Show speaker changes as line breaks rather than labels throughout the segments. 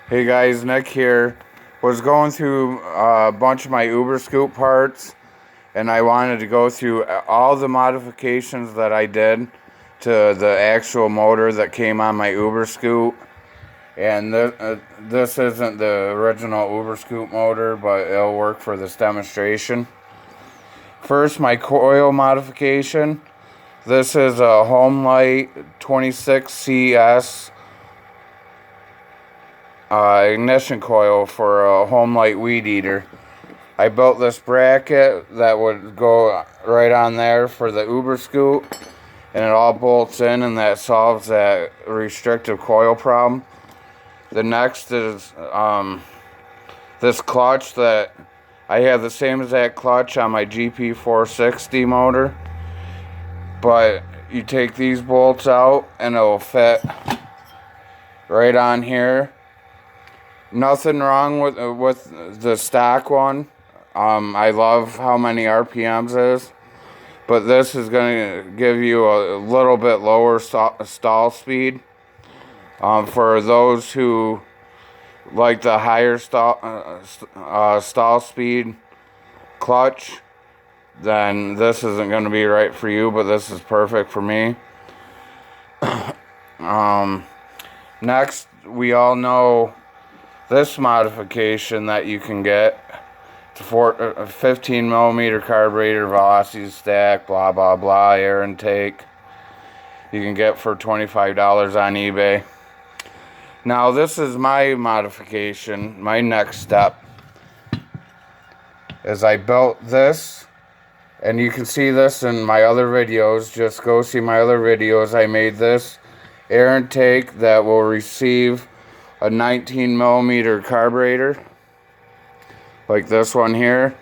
Hey guys, Nick here. Was going through a bunch of my Uber Scoop parts, and I wanted to go through all the modifications that I did to the actual motor that came on my Uber Scoop. And this isn't the original Uber Scoop motor, but it'll work for this demonstration. First, my coil modification. This is a Home Light 26CS ignition coil for a Home Light weed eater. I built this bracket that would go right on there for the Uber Scoop, and it all bolts in, and that solves that restrictive coil problem. The next is this clutch that I have the same exact clutch on my GP 460 motor, but you take these bolts out and it'll fit right on here. Nothing wrong with the stock one. I love how many RPMs is, but this is going to give you a little bit lower stall speed. For those who like the higher stall speed clutch, then this isn't going to be right for you, but this is perfect for me. Next, we all know this modification that you can get. It's a 15 millimeter carburetor, velocity stack, blah blah blah, air intake. You can get for $25 on eBay. Now this is my modification. My next step is I built this, and you can see this in my other videos. Just go see my other videos. I made this air intake that will receive a 19 millimeter carburetor like this one here.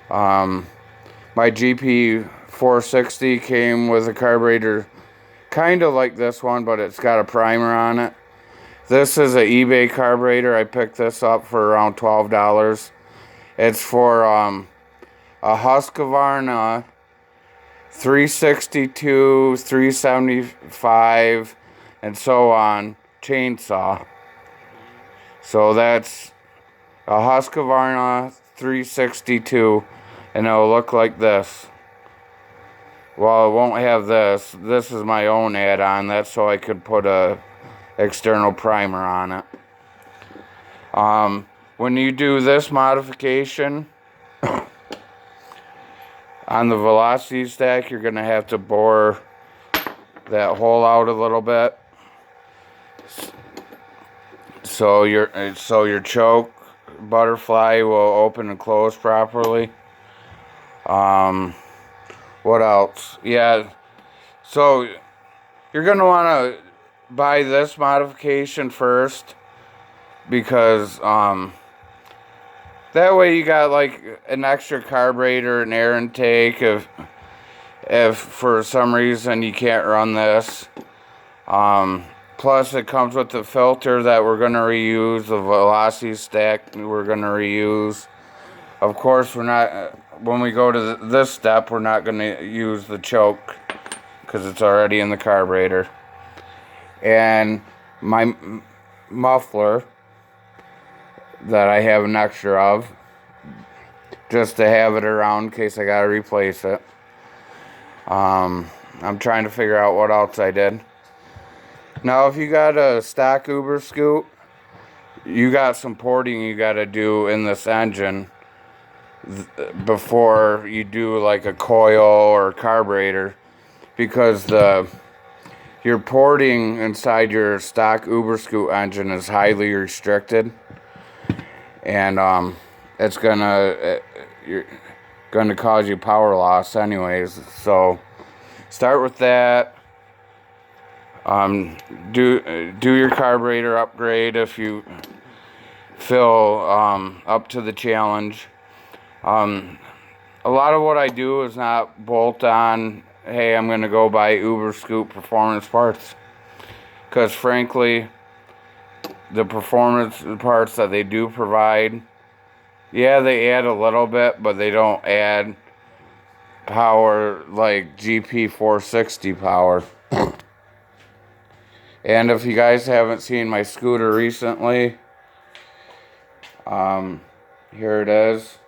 My GP 460 came with a carburetor kind of like this one, but it's got a primer on it. This is an eBay carburetor. I picked this up for around $12. It's for a Husqvarna 362, 375, and so on chainsaw. So that's a Husqvarna 362, and it'll look like this. Well, it won't have this. This is my own add-on. That's so I could put a external primer on it. When you do this modification on the velocity stack, you're going to have to bore that hole out a little bit, so your choke butterfly will open and close properly. What else? Yeah, so you're going to want to buy this modification first, because that way you got like an extra carburetor and air intake if for some reason you can't run this. Plus it comes with the filter that we're going to reuse, the velocity stack we're going to reuse. Of course, we're not, when we go to this step, we're not going to use the choke because it's already in the carburetor. And my muffler that I have an extra of, just to have it around in case I gotta replace it. I'm trying to figure out what else I did. Now, if you got a stock Uber Scoop, you got some porting you gotta do in this engine before you do like a coil or carburetor, because your porting inside your stock Uber Scoop engine is highly restricted, and it's you're gonna cause you power loss anyways. So start with that. Do your carburetor upgrade if you feel up to the challenge. A lot of what I do is not bolt on, hey, I'm going to go buy Uber Scoop performance parts, because frankly, the performance parts that they do provide, yeah, they add a little bit, but they don't add power like GP 460 power. And if you guys haven't seen my scooter recently, Here it is.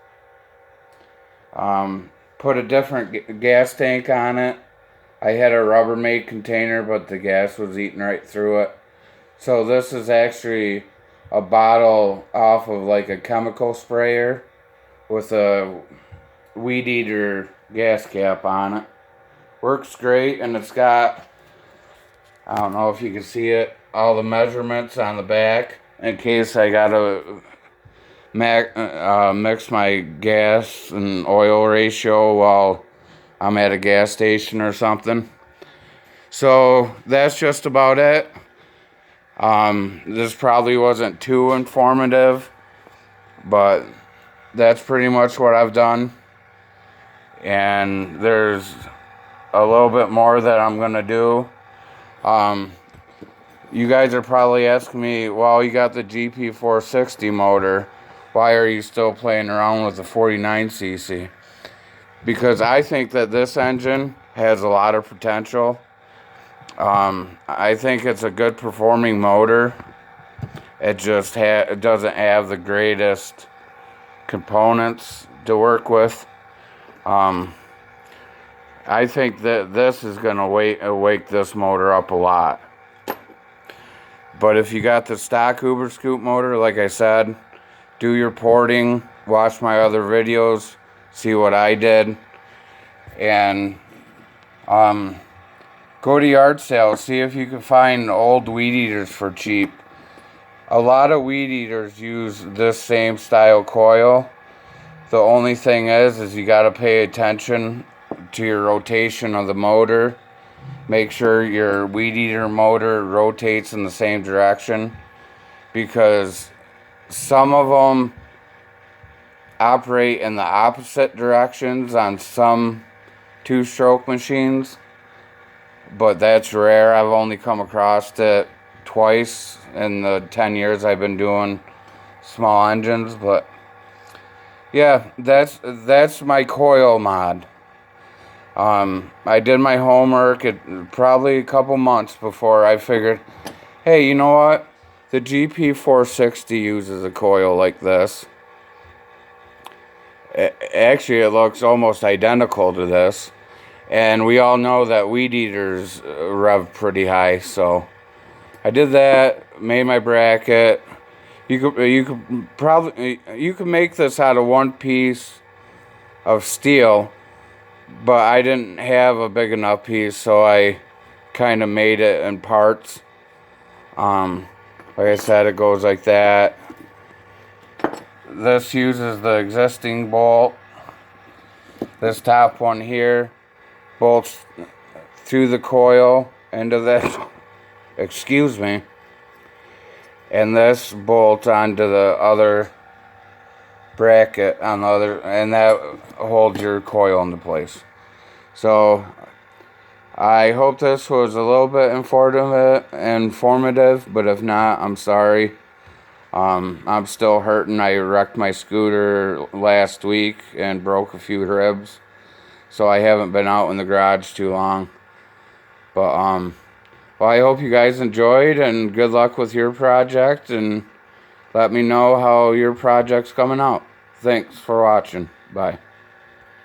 Put a different gas tank on it. I had a Rubbermaid container, but the gas was eating right through it. So this is actually a bottle off of like a chemical sprayer with a weed eater gas cap on it. Works great, and it's got, I don't know if you can see it, all the measurements on the back in case I gotta mix my gas and oil ratio while I'm at a gas station or something. So that's just about it. This probably wasn't too informative, but that's pretty much what I've done. And there's a little bit more that I'm gonna do. You guys are probably asking me, well, you got the GP460 motor, why are you still playing around with the 49cc? Because I think that this engine has a lot of potential. I think it's a good performing motor. It just it doesn't have the greatest components to work with. I think that this is going to wake this motor up a lot. But if you got the stock Uber Scoop motor, like I said, do your porting, watch my other videos, see what I did, and go to yard sales, see if you can find old weed eaters for cheap. A lot of weed eaters use this same style coil. The only thing is you got to pay attention to your rotation of the motor. Make sure your weed eater motor rotates in the same direction, because some of them operate in the opposite directions on some two-stroke machines, but that's rare. I've only come across it twice in the 10 years I've been doing small engines. But yeah, that's my coil mod. I did my homework probably a couple months before I figured, hey, you know what? The GP460 uses a coil like this. Actually, it looks almost identical to this. And we all know that weed eaters rev pretty high, so I did that, made my bracket. You could make this out of one piece of steel, but I didn't have a big enough piece, so I kind of made it in parts. Like I said, it goes like that. This uses the existing bolt. This top one here bolts through the coil into this, excuse me, and this bolts onto the other bracket on the other, and that holds your coil into place. So I hope this was a little bit informative, but if not, I'm sorry. I'm still hurting. I wrecked my scooter last week and broke a few ribs, so I haven't been out in the garage too long. But well, I hope you guys enjoyed, and good luck with your project, and let me know how your project's coming out. Thanks for watching. Bye.